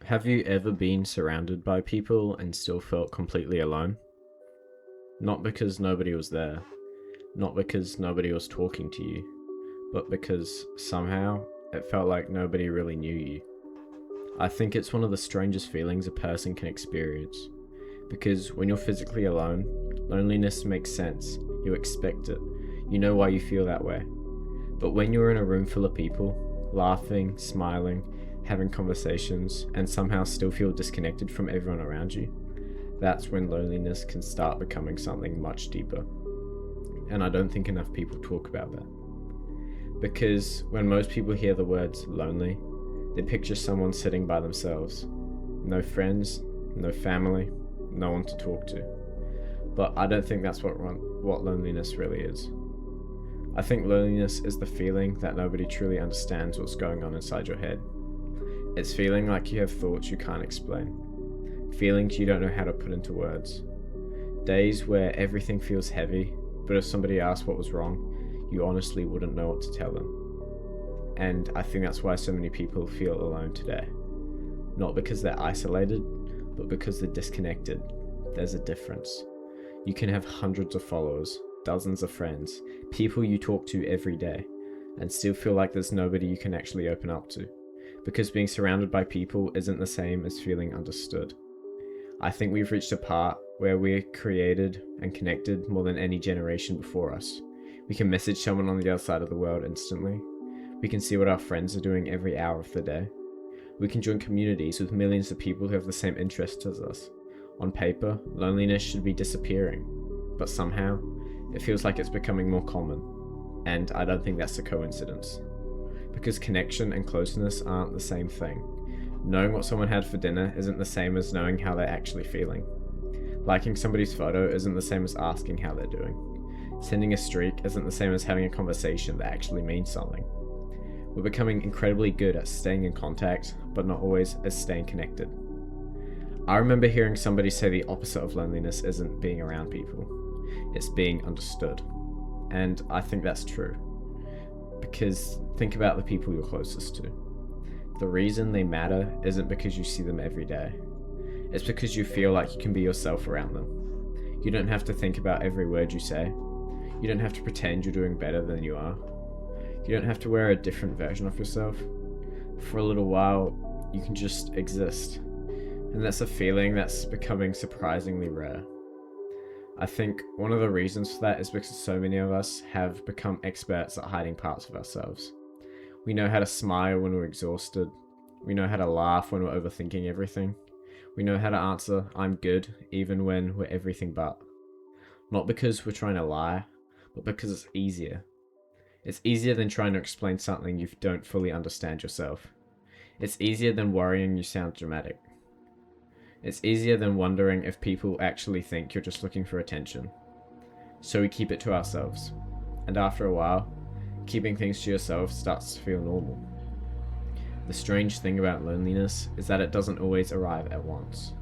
Have you ever been surrounded by people and still felt completely alone? Not because nobody was there, not because nobody was talking to you, but because somehow it felt like nobody really knew you. I think it's one of the strangest feelings a person can experience, because when you're physically alone, loneliness makes sense. You expect it. You know why you feel that way. But when you're in a room full of people, laughing, smiling, having conversations, and somehow still feel disconnected from everyone around you, that's when loneliness can start becoming something much deeper. And I don't think enough people talk about that. Because when most people hear the words lonely, they picture someone sitting by themselves. No friends, no family, no one to talk to. But I don't think that's what loneliness really is. I think loneliness is the feeling that nobody truly understands what's going on inside your head. It's feeling like you have thoughts you can't explain. Feelings you don't know how to put into words. Days where everything feels heavy, but if somebody asked what was wrong, you honestly wouldn't know what to tell them. And I think that's why so many people feel alone today. Not because they're isolated, but because they're disconnected. There's a difference. You can have hundreds of followers, dozens of friends, people you talk to every day, and still feel like there's nobody you can actually open up to. Because being surrounded by people isn't the same as feeling understood. I think we've reached a part where we're created and connected more than any generation before us. We can message someone on the other side of the world instantly. We can see what our friends are doing every hour of the day. We can join communities with millions of people who have the same interests as us. On paper, loneliness should be disappearing, but somehow, it feels like it's becoming more common. And I don't think that's a coincidence. Because connection and closeness aren't the same thing. Knowing what someone had for dinner isn't the same as knowing how they're actually feeling. Liking somebody's photo isn't the same as asking how they're doing. Sending a streak isn't the same as having a conversation that actually means something. We're becoming incredibly good at staying in contact, but not always as staying connected. I remember hearing somebody say the opposite of loneliness isn't being around people, it's being understood. And I think that's true. Because think about the people you're closest to. The reason they matter isn't because you see them every day. It's because you feel like you can be yourself around them. You don't have to think about every word you say. You don't have to pretend you're doing better than you are. You don't have to wear a different version of yourself. For a little while, you can just exist. And that's a feeling that's becoming surprisingly rare. I think one of the reasons for that is because so many of us have become experts at hiding parts of ourselves. We know how to smile when we're exhausted. We know how to laugh when we're overthinking everything. We know how to answer, "I'm good," even when we're everything but. Not because we're trying to lie, but because it's easier. It's easier than trying to explain something you don't fully understand yourself. It's easier than worrying you sound dramatic. It's easier than wondering if people actually think you're just looking for attention. So we keep it to ourselves. And after a while, keeping things to yourself starts to feel normal. The strange thing about loneliness is that it doesn't always arrive at once.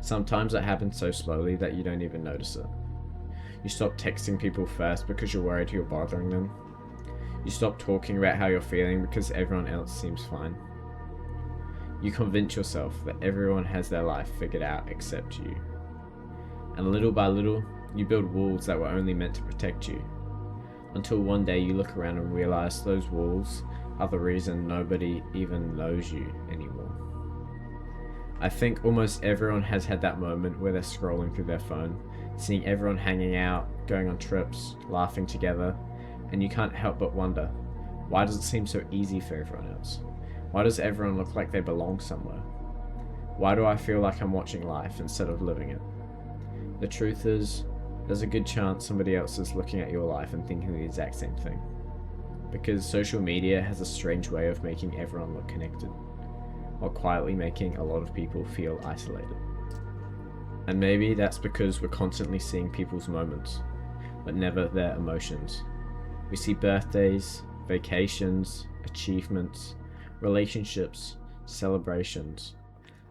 Sometimes it happens so slowly that you don't even notice it. You stop texting people first because you're worried you're bothering them. You stop talking about how you're feeling because everyone else seems fine. You convince yourself that everyone has their life figured out except you. And little by little, you build walls that were only meant to protect you. Until one day you look around and realize those walls are the reason nobody even knows you anymore. I think almost everyone has had that moment where they're scrolling through their phone, seeing everyone hanging out, going on trips, laughing together, and you can't help but wonder, why does it seem so easy for everyone else? Why does everyone look like they belong somewhere? Why do I feel like I'm watching life instead of living it? The truth is, there's a good chance somebody else is looking at your life and thinking the exact same thing. Because social media has a strange way of making everyone look connected, while quietly making a lot of people feel isolated. And maybe that's because we're constantly seeing people's moments, but never their emotions. We see birthdays, vacations, achievements, relationships, celebrations,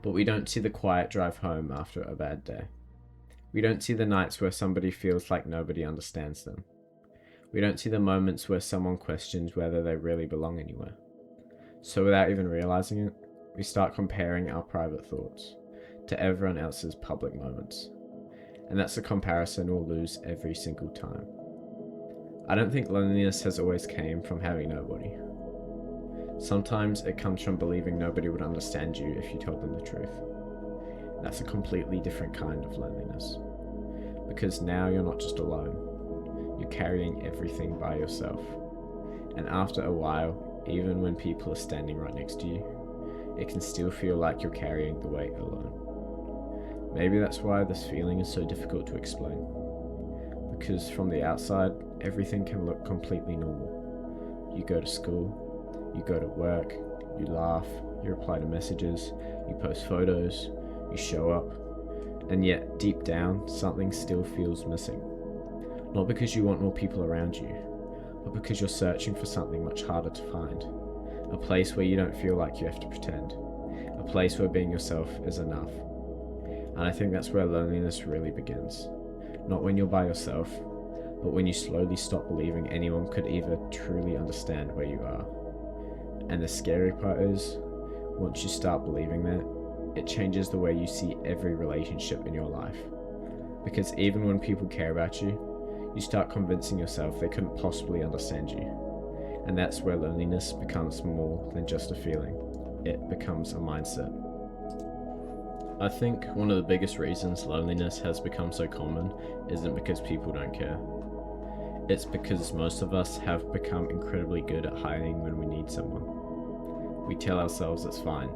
but we don't see the quiet drive home after a bad day. We don't see the nights where somebody feels like nobody understands them. We don't see the moments where someone questions whether they really belong anywhere. So without even realizing it, we start comparing our private thoughts to everyone else's public moments. And that's a comparison we'll lose every single time. I don't think loneliness has always came from having nobody. Sometimes it comes from believing nobody would understand you if you told them the truth. That's a completely different kind of loneliness. Because now you're not just alone. You're carrying everything by yourself. And after a while, even when people are standing right next to you, it can still feel like you're carrying the weight alone. Maybe that's why this feeling is so difficult to explain. Because from the outside, everything can look completely normal. You go to school, you go to work, you laugh, you reply to messages, you post photos, you show up, and yet deep down, something still feels missing. Not because you want more people around you, but because you're searching for something much harder to find. A place where you don't feel like you have to pretend. A place where being yourself is enough. And I think that's where loneliness really begins. Not when you're by yourself, but when you slowly stop believing anyone could ever truly understand where you are. And the scary part is, once you start believing that, it changes the way you see every relationship in your life. Because even when people care about you, you start convincing yourself they couldn't possibly understand you. And that's where loneliness becomes more than just a feeling. It becomes a mindset. I think one of the biggest reasons loneliness has become so common isn't because people don't care. It's because most of us have become incredibly good at hiding when we need someone. We tell ourselves it's fine.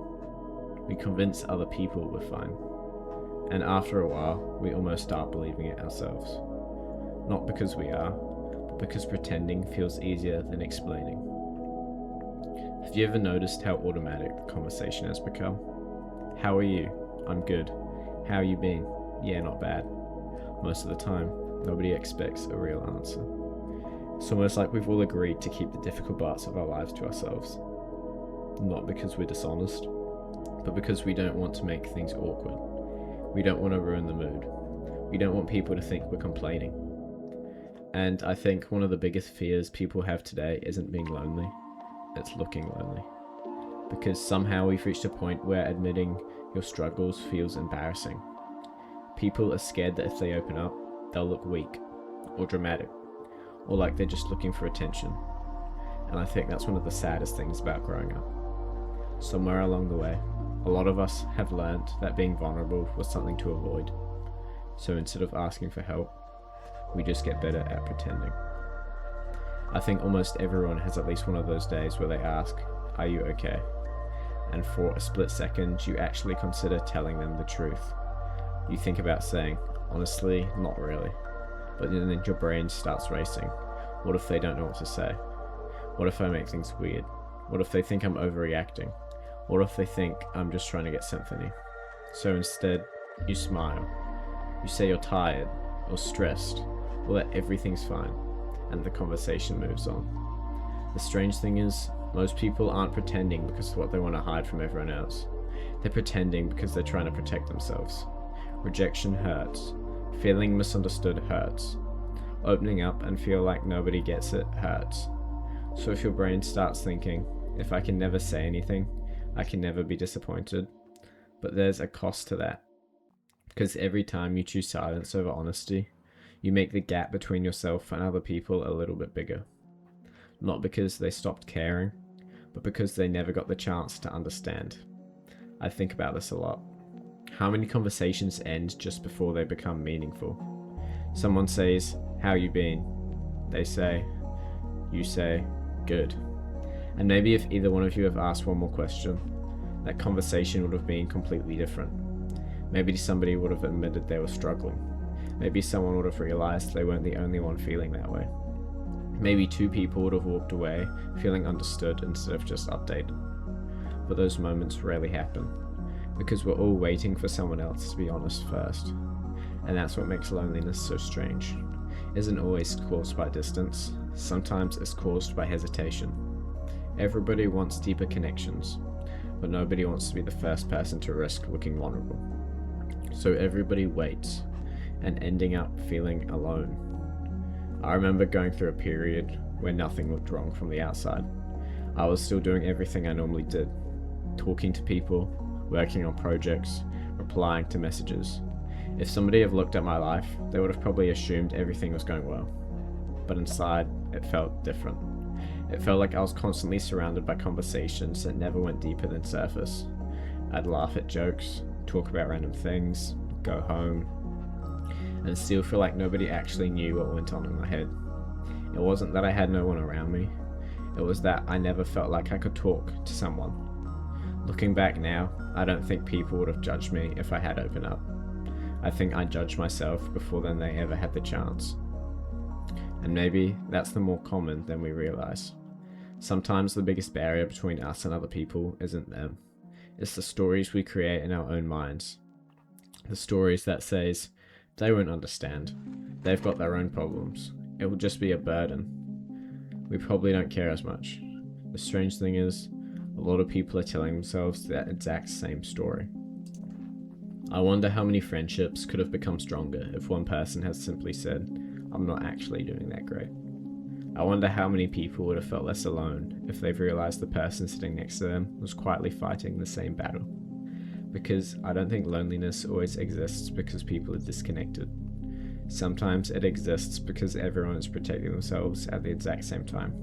We convince other people we're fine. And after a while, we almost start believing it ourselves. Not because we are, but because pretending feels easier than explaining. Have you ever noticed how automatic the conversation has become? How are you? I'm good. How you been? Yeah, not bad. Most of the time, nobody expects a real answer. It's almost like we've all agreed to keep the difficult parts of our lives to ourselves. Not because we're dishonest, but because we don't want to make things awkward. We don't want to ruin the mood. We don't want people to think we're complaining. And I think one of the biggest fears people have today isn't being lonely, it's looking lonely. Because somehow we've reached a point where admitting your struggles feels embarrassing. People are scared that if they open up, they'll look weak, or dramatic, or like they're just looking for attention. And I think that's one of the saddest things about growing up. Somewhere along the way, a lot of us have learned that being vulnerable was something to avoid. So instead of asking for help, we just get better at pretending. I think almost everyone has at least one of those days where they ask, "Are you okay?" And for a split second, you actually consider telling them the truth. You think about saying, "Honestly, not really." But then your brain starts racing. What if they don't know what to say? What if I make things weird? What if they think I'm overreacting? What if they think I'm just trying to get sympathy? So instead, you smile. You say you're tired or stressed or that everything's fine, and the conversation moves on. The strange thing is, most people aren't pretending because of what they want to hide from everyone else. They're pretending because they're trying to protect themselves. Rejection hurts. Feeling misunderstood hurts. Opening up and feel like nobody gets it hurts. So if your brain starts thinking, if I can never say anything, I can never be disappointed. But there's a cost to that. Because every time you choose silence over honesty, you make the gap between yourself and other people a little bit bigger. Not because they stopped caring, but because they never got the chance to understand. I think about this a lot. How many conversations end just before they become meaningful? Someone says, "How you been?" You say, "Good." And maybe if either one of you have asked one more question, that conversation would have been completely different. Maybe somebody would have admitted they were struggling. Maybe someone would have realized they weren't the only one feeling that way. Maybe two people would have walked away feeling understood instead of just updated. But those moments rarely happen, because we're all waiting for someone else to be honest first. And that's what makes loneliness so strange. It isn't always caused by distance, sometimes it's caused by hesitation. Everybody wants deeper connections, but nobody wants to be the first person to risk looking vulnerable. So everybody waits, and ending up feeling alone. I remember going through a period where nothing looked wrong from the outside. I was still doing everything I normally did. talking to people, working on projects, replying to messages. If somebody had looked at my life, they would have probably assumed everything was going well. But inside, it felt different. It felt like I was constantly surrounded by conversations that never went deeper than surface. I'd laugh at jokes, talk about random things, go home, and still feel like nobody actually knew what went on in my head. It wasn't that I had no one around me, it was that I never felt like I could talk to someone. Looking back now, I don't think people would have judged me if I had opened up. I think I judged myself before then they ever had the chance. And maybe that's the more common than we realize. Sometimes the biggest barrier between us and other people isn't them. It's the stories we create in our own minds. The stories that says, they won't understand. They've got their own problems. It will just be a burden. We probably don't care as much. The strange thing is, a lot of people are telling themselves that exact same story. I wonder how many friendships could have become stronger if one person had simply said, I'm not actually doing that great. I wonder how many people would have felt less alone if they've realized the person sitting next to them was quietly fighting the same battle. Because I don't think loneliness always exists because people are disconnected. Sometimes it exists because everyone is protecting themselves at the exact same time.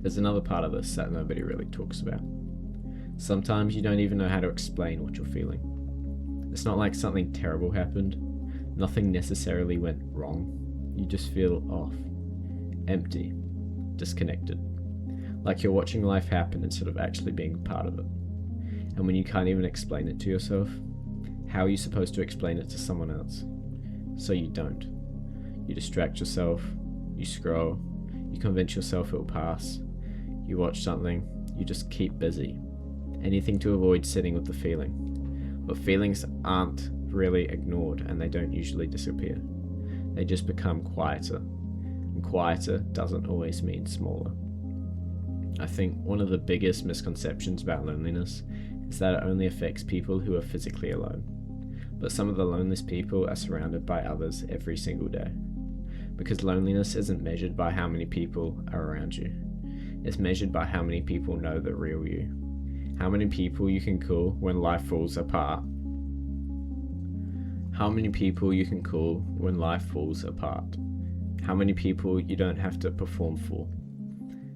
There's another part of this that nobody really talks about. Sometimes you don't even know how to explain what you're feeling. It's not like something terrible happened. Nothing necessarily went wrong. You just feel off, empty, disconnected. Like you're watching life happen instead of actually being part of it. And when you can't even explain it to yourself, how are you supposed to explain it to someone else? So you don't. You distract yourself, you scroll, you convince yourself it will pass, you watch something, you just keep busy. Anything to avoid sitting with the feeling. But feelings aren't really ignored and they don't usually disappear. They just become quieter. And quieter doesn't always mean smaller. I think one of the biggest misconceptions about loneliness is that it only affects people who are physically alone. But some of the loneliest people are surrounded by others every single day. Because loneliness isn't measured by how many people are around you. It's measured by how many people know the real you. How many people you can call when life falls apart. How many people you can call when life falls apart. How many people you don't have to perform for.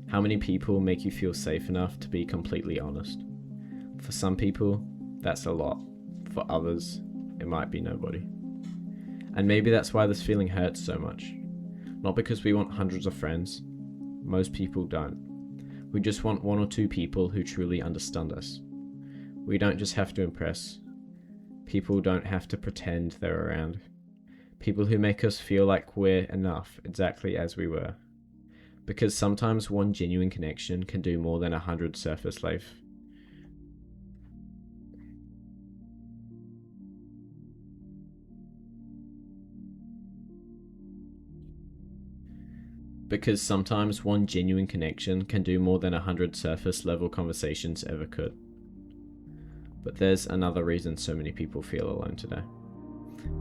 How many people make you feel safe enough to be completely honest. For some people, that's a lot. For others, it might be nobody. And maybe that's why this feeling hurts so much. Not because we want hundreds of friends. Most people don't. We just want one or two people who truly understand us. We don't just have to impress. People don't have to pretend they're around. People who make us feel like we're enough exactly as we were. Because sometimes one genuine connection can do more than 100 surface life. Because sometimes one genuine connection can do more than 100 surface level conversations ever could. But there's another reason so many people feel alone today.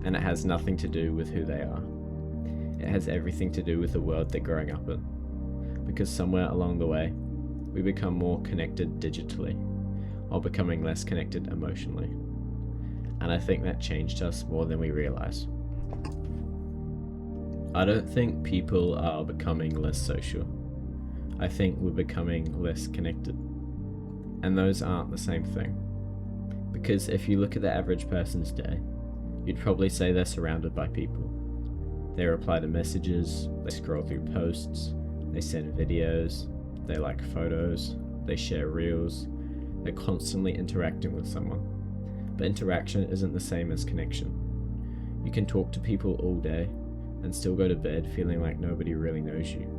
And it has nothing to do with who they are. It has everything to do with the world they're growing up in. Because somewhere along the way, we become more connected digitally, while becoming less connected emotionally. And I think that changed us more than we realize. I don't think people are becoming less social. I think we're becoming less connected. And those aren't the same thing. Because if you look at the average person's day, you'd probably say they're surrounded by people. They reply to messages, they scroll through posts, they send videos, they like photos, they share reels, they're constantly interacting with someone. But interaction isn't the same as connection. You can talk to people all day and still go to bed feeling like nobody really knows you.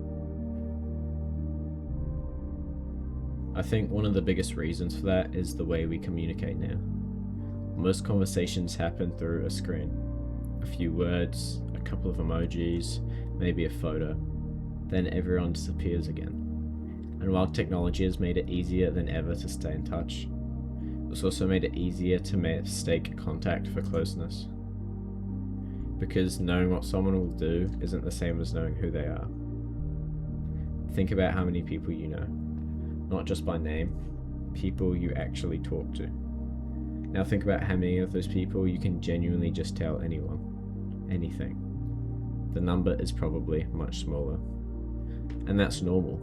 I think one of the biggest reasons for that is the way we communicate now. Most conversations happen through a screen. A few words, a couple of emojis, maybe a photo. Then everyone disappears again. And while technology has made it easier than ever to stay in touch, it's also made it easier to mistake contact for closeness. Because knowing what someone will do isn't the same as knowing who they are. Think about how many people you know, not just by name, people you actually talk to. Now think about how many of those people you can genuinely just tell anyone, anything. The number is probably much smaller. And that's normal.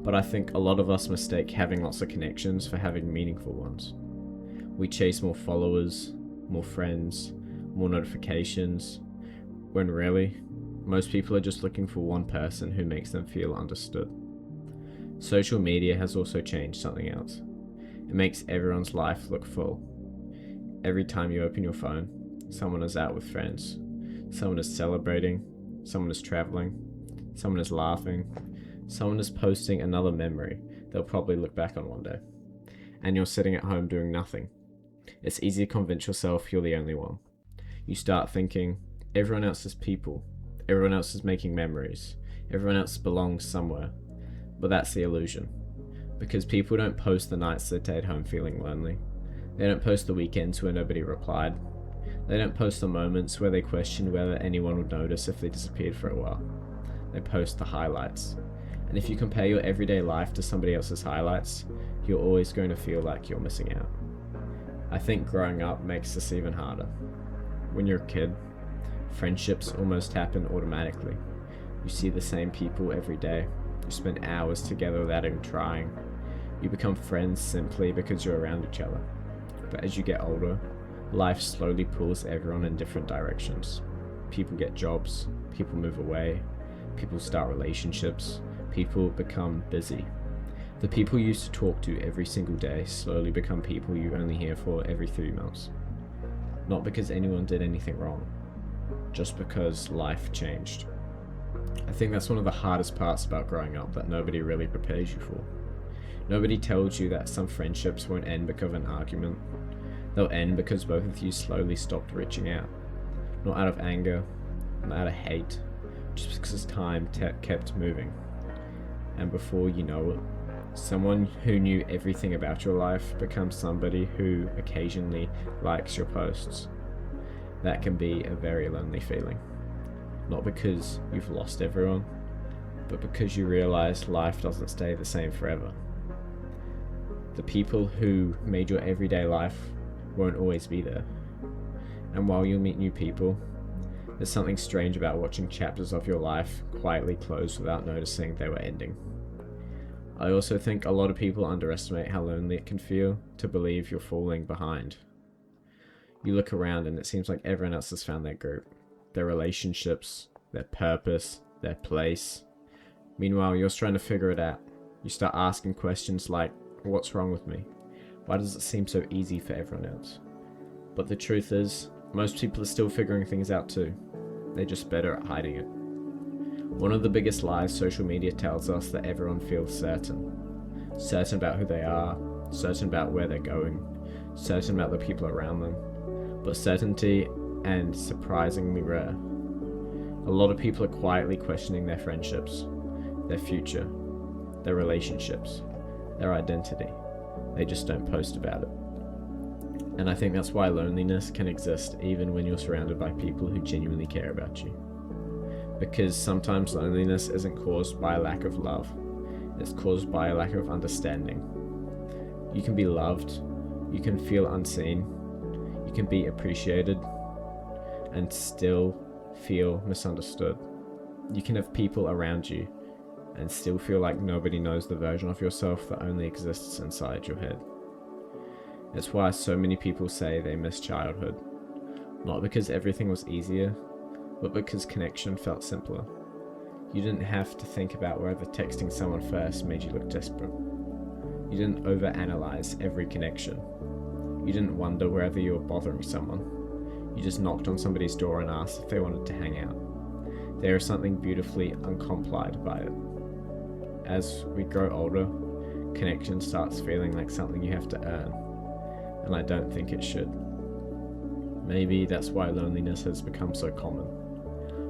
But I think a lot of us mistake having lots of connections for having meaningful ones. We chase more followers, more friends, more notifications, when really, most people are just looking for one person who makes them feel understood. Social media has also changed something else. It makes everyone's life look full. Every time you open your phone, someone is out with friends, someone is celebrating, someone is traveling, someone is laughing, someone is posting another memory they'll probably look back on one day. And you're sitting at home doing nothing. It's easy to convince yourself you're the only one. You start thinking, everyone else is people, everyone else is making memories, everyone else belongs somewhere. But that's the illusion. Because people don't post the nights they stayed home feeling lonely. They don't post the weekends where nobody replied. They don't post the moments where they questioned whether anyone would notice if they disappeared for a while. They post the highlights. And if you compare your everyday life to somebody else's highlights, you're always going to feel like you're missing out. I think growing up makes this even harder. When you're a kid, friendships almost happen automatically. You see the same people every day. You spend hours together without even trying. You become friends simply because you're around each other. But as you get older, life slowly pulls everyone in different directions. People get jobs, people move away, people start relationships, people become busy. The people you used to talk to every single day slowly become people you only hear for every 3 months. Not because anyone did anything wrong, just because life changed. I think that's one of the hardest parts about growing up that nobody really prepares you for. Nobody tells you that some friendships won't end because of an argument. They'll end because both of you slowly stopped reaching out. Not out of anger, not out of hate, just because time kept moving. And before you know it, someone who knew everything about your life becomes somebody who occasionally likes your posts. That can be a very lonely feeling. Not because you've lost everyone, but because you realize life doesn't stay the same forever. The people who made your everyday life won't always be there. And while you'll meet new people, there's something strange about watching chapters of your life quietly close without noticing they were ending. I also think a lot of people underestimate how lonely it can feel to believe you're falling behind. You look around and it seems like everyone else has found their group, their relationships, their purpose, their place. Meanwhile, you're trying to figure it out. You start asking questions like, what's wrong with me? Why does it seem so easy for everyone else? But the truth is, most people are still figuring things out too. They're just better at hiding it. One of the biggest lies social media tells us that everyone feels certain. Certain about who they are, certain about where they're going, certain about the people around them. But certainty and surprisingly rare. A lot of people are quietly questioning their friendships, their future, their relationships, their identity. They just don't post about it. And I think that's why loneliness can exist even when you're surrounded by people who genuinely care about you. Because sometimes loneliness isn't caused by a lack of love, it's caused by a lack of understanding. You can be loved, you can feel unseen, you can be appreciated, and still feel misunderstood. You can have people around you and still feel like nobody knows the version of yourself that only exists inside your head. It's why so many people say they miss childhood. Not because everything was easier, but because connection felt simpler. You didn't have to think about whether texting someone first made you look desperate. You didn't overanalyze every connection. You didn't wonder whether you were bothering someone. You just knocked on somebody's door and asked if they wanted to hang out. There is something beautifully uncomplied about it. As we grow older, connection starts feeling like something you have to earn, and I don't think it should. Maybe that's why loneliness has become so common.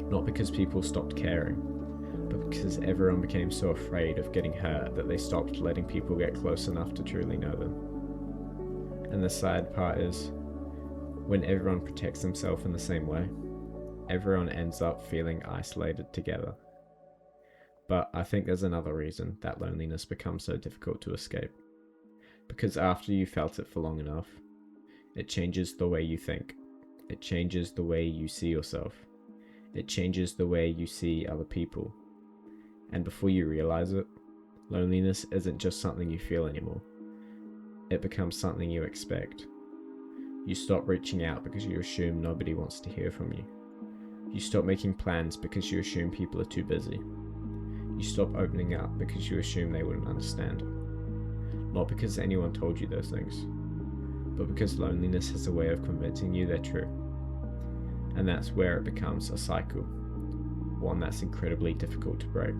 Not because people stopped caring, but because everyone became so afraid of getting hurt that they stopped letting people get close enough to truly know them. And the sad part is, when everyone protects themselves in the same way, everyone ends up feeling isolated together. But I think there's another reason that loneliness becomes so difficult to escape. Because after you felt it for long enough, it changes the way you think. It changes the way you see yourself. It changes the way you see other people. And before you realize it, loneliness isn't just something you feel anymore. It becomes something you expect. You stop reaching out because you assume nobody wants to hear from you. You stop making plans because you assume people are too busy. You stop opening up because you assume they wouldn't understand. Not because anyone told you those things, but because loneliness has a way of convincing you they're true. And that's where it becomes a cycle, one that's incredibly difficult to break.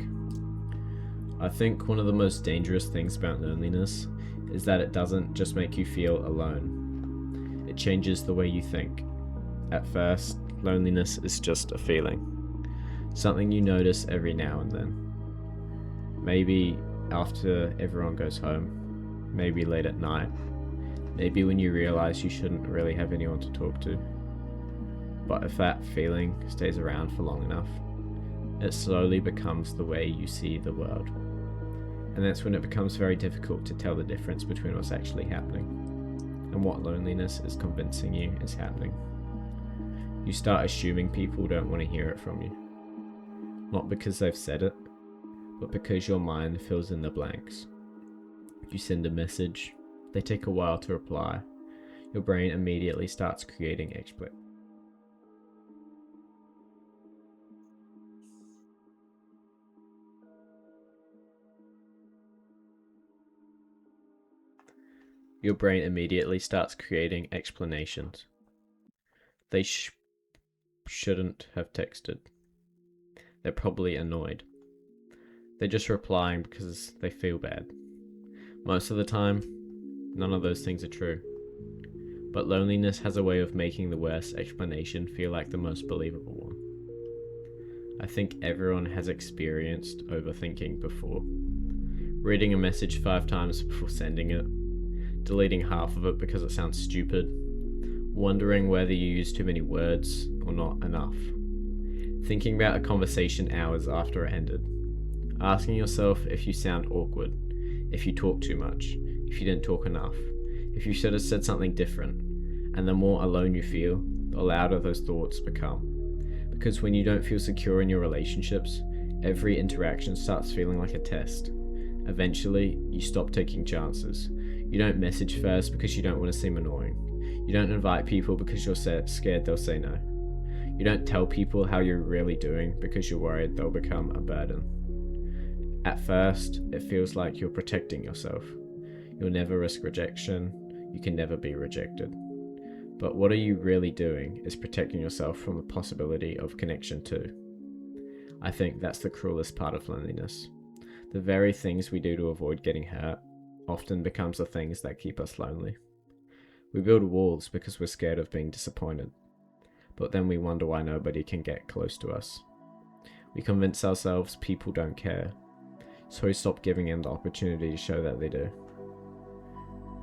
I think one of the most dangerous things about loneliness is that it doesn't just make you feel alone. It changes the way you think. At first, loneliness is just a feeling, something you notice every now and then. Maybe after everyone goes home, maybe late at night, maybe when you realize you shouldn't really have anyone to talk to. But if that feeling stays around for long enough, it slowly becomes the way you see the world. And that's when it becomes very difficult to tell the difference between what's actually happening and what loneliness is convincing you is happening. You start assuming people don't want to hear it from you. Not because they've said it, but because your mind fills in the blanks. You send a message, they take a while to reply. Your brain immediately starts creating explanations. Your brain immediately starts creating explanations. They shouldn't have texted. They're probably annoyed. They're just replying because they feel bad. Most of the time, none of those things are true. But loneliness has a way of making the worst explanation feel like the most believable one. I think everyone has experienced overthinking before. Reading a message 5 times before sending it, deleting half of it because it sounds stupid, wondering whether you use too many words or not enough, thinking about a conversation hours after it ended, asking yourself if you sound awkward, if you talk too much, if you didn't talk enough, if you should have said something different. And the more alone you feel, the louder those thoughts become. Because when you don't feel secure in your relationships, every interaction starts feeling like a test. Eventually, you stop taking chances. You don't message first because you don't want to seem annoying. You don't invite people because you're scared they'll say no. You don't tell people how you're really doing because you're worried they'll become a burden. At first, it feels like you're protecting yourself. You'll never risk rejection. You can never be rejected. But what are you really doing is protecting yourself from the possibility of connection too. I think that's the cruelest part of loneliness. The very things we do to avoid getting hurt often becomes the things that keep us lonely. We build walls because we're scared of being disappointed, but then we wonder why nobody can get close to us. We convince ourselves people don't care, so we stop giving them the opportunity to show that they do.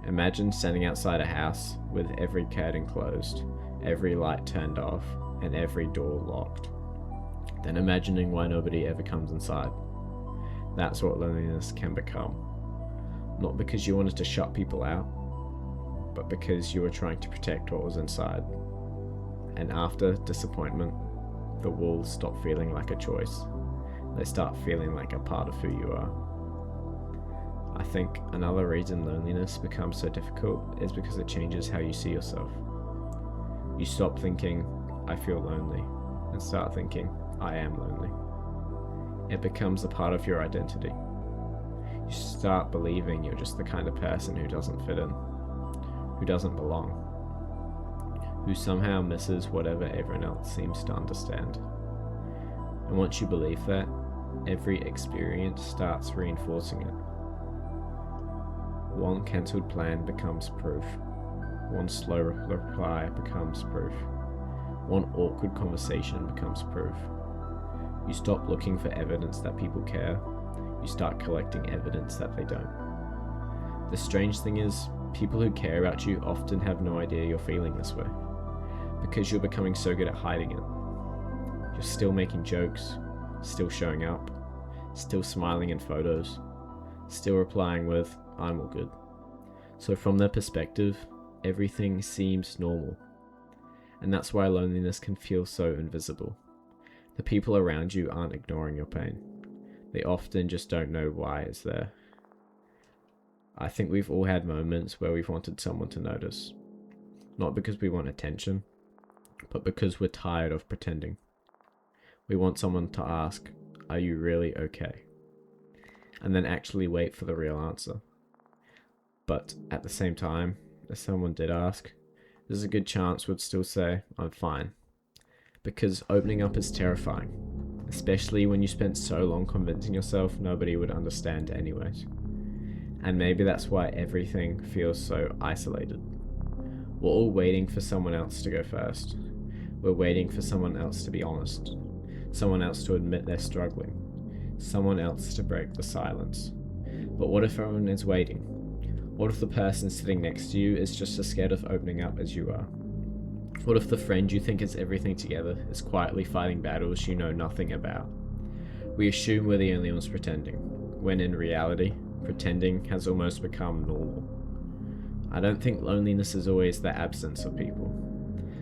Imagine standing outside a house with every curtain closed, every light turned off, and every door locked. Then imagining why nobody ever comes inside. That's what loneliness can become. Not because you wanted to shut people out, but because you were trying to protect what was inside. And after disappointment, the walls stop feeling like a choice. They start feeling like a part of who you are. I think another reason loneliness becomes so difficult is because it changes how you see yourself. You stop thinking, I feel lonely, and start thinking, I am lonely. It becomes a part of your identity. You start believing you're just the kind of person who doesn't fit in, who doesn't belong, who somehow misses whatever everyone else seems to understand. And once you believe that, every experience starts reinforcing it. One cancelled plan becomes proof. One slow reply becomes proof. One awkward conversation becomes proof. You stop looking for evidence that people care. You start collecting evidence that they don't. The strange thing is, people who care about you often have no idea you're feeling this way, because you're becoming so good at hiding it. You're still making jokes, still showing up, still smiling in photos, still replying with, I'm all good. So from their perspective, everything seems normal. And that's why loneliness can feel so invisible. The people around you aren't ignoring your pain. They often just don't know why it's there. I think we've all had moments where we've wanted someone to notice. Not because we want attention, but because we're tired of pretending. We want someone to ask, "Are you really okay?" And then actually wait for the real answer. But at the same time, if someone did ask, there's a good chance we'd still say, "I'm fine." Because opening up is terrifying, especially when you spent so long convincing yourself nobody would understand anyways. And maybe that's why everything feels so isolated. We're all waiting for someone else to go first. We're waiting for someone else to be honest. Someone else to admit they're struggling. Someone else to break the silence. But what if everyone is waiting? What if the person sitting next to you is just as scared of opening up as you are? What if the friend you think has everything together is quietly fighting battles you know nothing about? We assume we're the only ones pretending, when in reality, pretending has almost become normal. I don't think loneliness is always the absence of people.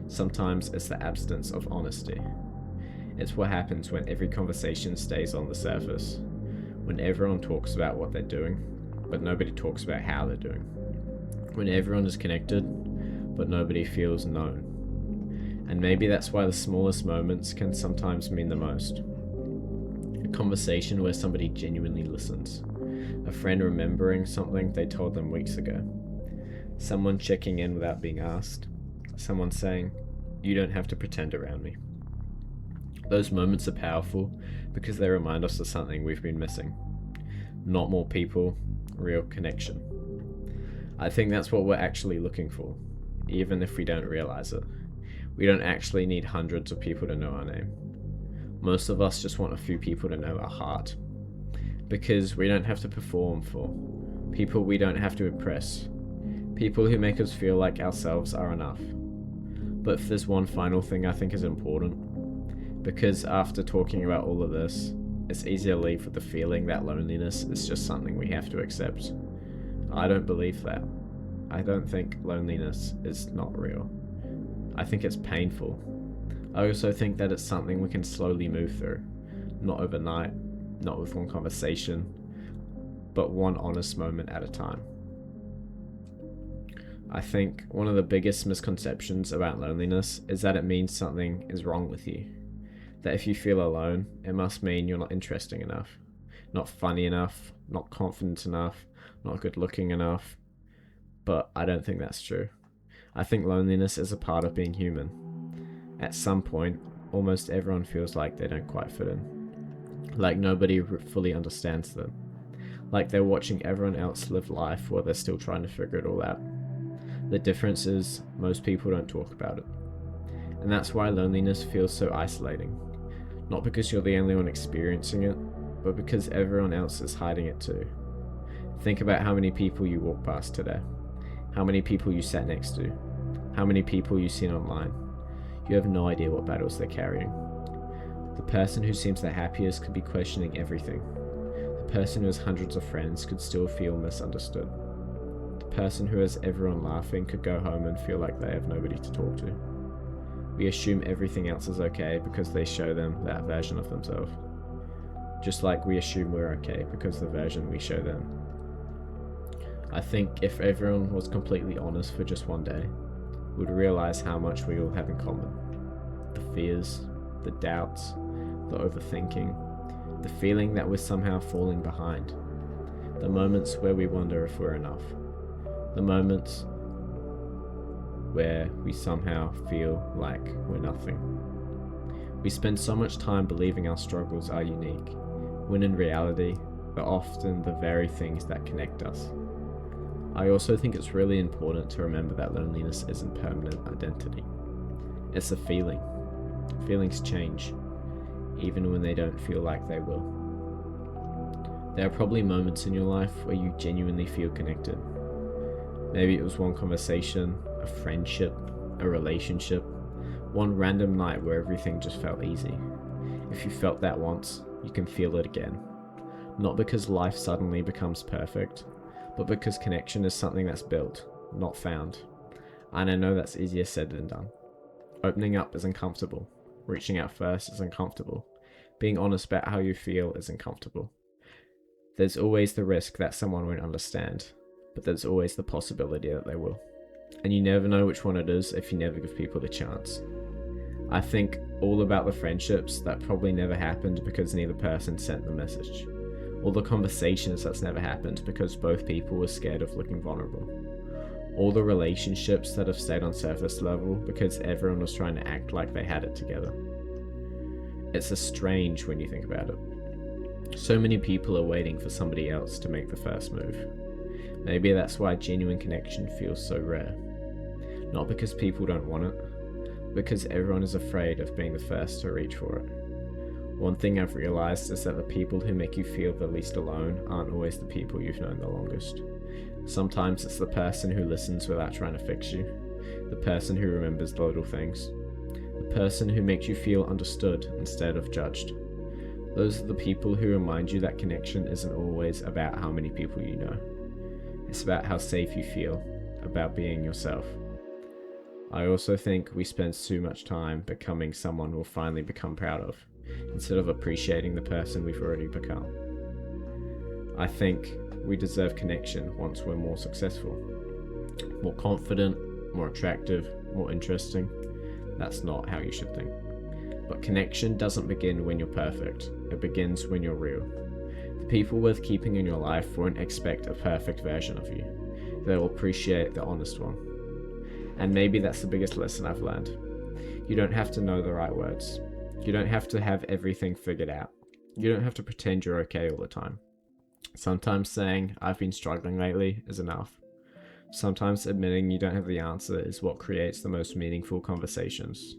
Sometimes it's the absence of honesty. It's what happens when every conversation stays on the surface, when everyone talks about what they're doing, but nobody talks about how they're doing. When everyone is connected, but nobody feels known. And maybe that's why the smallest moments can sometimes mean the most. A conversation where somebody genuinely listens. A friend remembering something they told them weeks ago. Someone checking in without being asked. Someone saying, "You don't have to pretend around me." Those moments are powerful because they remind us of something we've been missing. Not more people, real connection. I think that's what we're actually looking for, even if we don't realize it. We don't actually need hundreds of people to know our name. Most of us just want a few people to know our heart. Because we don't have to perform for. People we don't have to impress. People who make us feel like ourselves are enough. But if there's one final thing I think is important, because after talking about all of this, it's easy to leave with the feeling that loneliness is just something we have to accept. I don't believe that. I don't think loneliness is not real. I think it's painful. I also think that it's something we can slowly move through. Not overnight, not with one conversation, but one honest moment at a time. I think one of the biggest misconceptions about loneliness is that it means something is wrong with you. That if you feel alone, it must mean you're not interesting enough, not funny enough, not confident enough, not good looking enough. But I don't think that's true. I think loneliness is a part of being human. At some point, almost everyone feels like they don't quite fit in. Like nobody fully understands them. Like they're watching everyone else live life while they're still trying to figure it all out. The difference is, most people don't talk about it. And that's why loneliness feels so isolating. Not because you're the only one experiencing it, but because everyone else is hiding it too. Think about how many people you walk past today. How many people you sat next to. How many people you've seen online. You have no idea what battles they're carrying. The person who seems the happiest could be questioning everything. The person who has hundreds of friends could still feel misunderstood. The person who has everyone laughing could go home and feel like they have nobody to talk to. We assume everything else is okay because they show them that version of themselves. Just like we assume we're okay because the version we show them. I think if everyone was completely honest for just one day, we'd realize how much we all have in common. The fears, the doubts, the overthinking, the feeling that we're somehow falling behind, the moments where we wonder if we're enough, the moments where we somehow feel like we're nothing. We spend so much time believing our struggles are unique, when in reality, they're often the very things that connect us. I also think it's really important to remember that loneliness isn't permanent identity. It's a feeling. Feelings change, even when they don't feel like they will. There are probably moments in your life where you genuinely feel connected. Maybe it was one conversation, a friendship, a relationship, one random night where everything just felt easy. If you felt that once, you can feel it again. Not because life suddenly becomes perfect, but because connection is something that's built, not found. And I know that's easier said than done. Opening up is uncomfortable. Reaching out first is uncomfortable. Being honest about how you feel is uncomfortable. There's always the risk that someone won't understand, but there's always the possibility that they will. And you never know which one it is if you never give people the chance. I think all about the friendships that probably never happened because neither person sent the message. All the conversations that's never happened because both people were scared of looking vulnerable. All the relationships that have stayed on surface level because everyone was trying to act like they had it together. It's a strange when you think about it. So many people are waiting for somebody else to make the first move. Maybe that's why genuine connection feels so rare. Not because people don't want it, because everyone is afraid of being the first to reach for it. One thing I've realized is that the people who make you feel the least alone aren't always the people you've known the longest. Sometimes it's the person who listens without trying to fix you, the person who remembers the little things, the person who makes you feel understood instead of judged. Those are the people who remind you that connection isn't always about how many people you know. It's about how safe you feel, about being yourself. I also think we spend too much time becoming someone we'll finally become proud of, instead of appreciating the person we've already become. I think we deserve connection once we're more successful, more confident, more attractive, more interesting. That's not how you should think. But connection doesn't begin when you're perfect. It begins when you're real. The people worth keeping in your life won't expect a perfect version of you. They'll appreciate the honest one. And maybe that's the biggest lesson I've learned. You don't have to know the right words. You don't have to have everything figured out. You don't have to pretend you're okay all the time. Sometimes saying, "I've been struggling lately," is enough. Sometimes admitting you don't have the answer is what creates the most meaningful conversations.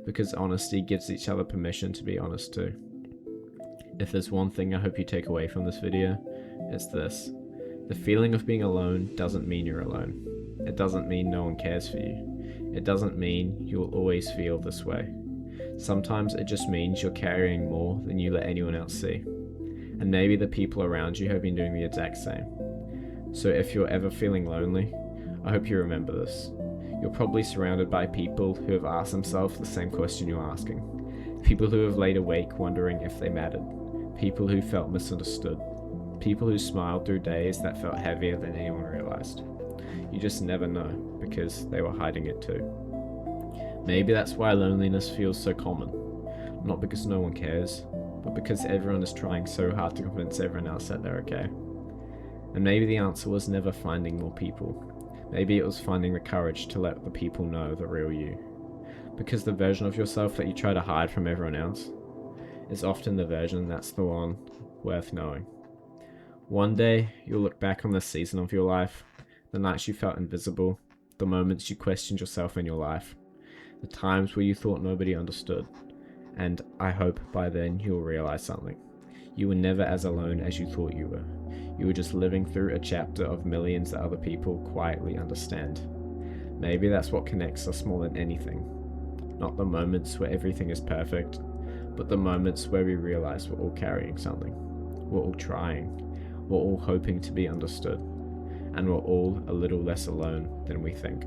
Because honesty gives each other permission to be honest too. If there's one thing I hope you take away from this video, it's this. The feeling of being alone doesn't mean you're alone. It doesn't mean no one cares for you. It doesn't mean you'll always feel this way. Sometimes it just means you're carrying more than you let anyone else see. And maybe the people around you have been doing the exact same. So if you're ever feeling lonely, I hope you remember this. You're probably surrounded by people who have asked themselves the same question you're asking. People who have laid awake wondering if they mattered. People who felt misunderstood. People who smiled through days that felt heavier than anyone realized. You just never know, because they were hiding it too. Maybe that's why loneliness feels so common. Not because no one cares, but because everyone is trying so hard to convince everyone else that they're okay. And maybe the answer was never finding more people. Maybe it was finding the courage to let the people know the real you. Because the version of yourself that you try to hide from everyone else is often the version that's the one worth knowing. One day, you'll look back on this season of your life, the nights you felt invisible, the moments you questioned yourself in your life, the times where you thought nobody understood, and I hope by then you'll realize something. You were never as alone as you thought you were. You were just living through a chapter of millions that other people quietly understand. Maybe that's what connects us more than anything. Not the moments where everything is perfect, but the moments where we realize we're all carrying something. We're all trying. We're all hoping to be understood. And we're all a little less alone than we think.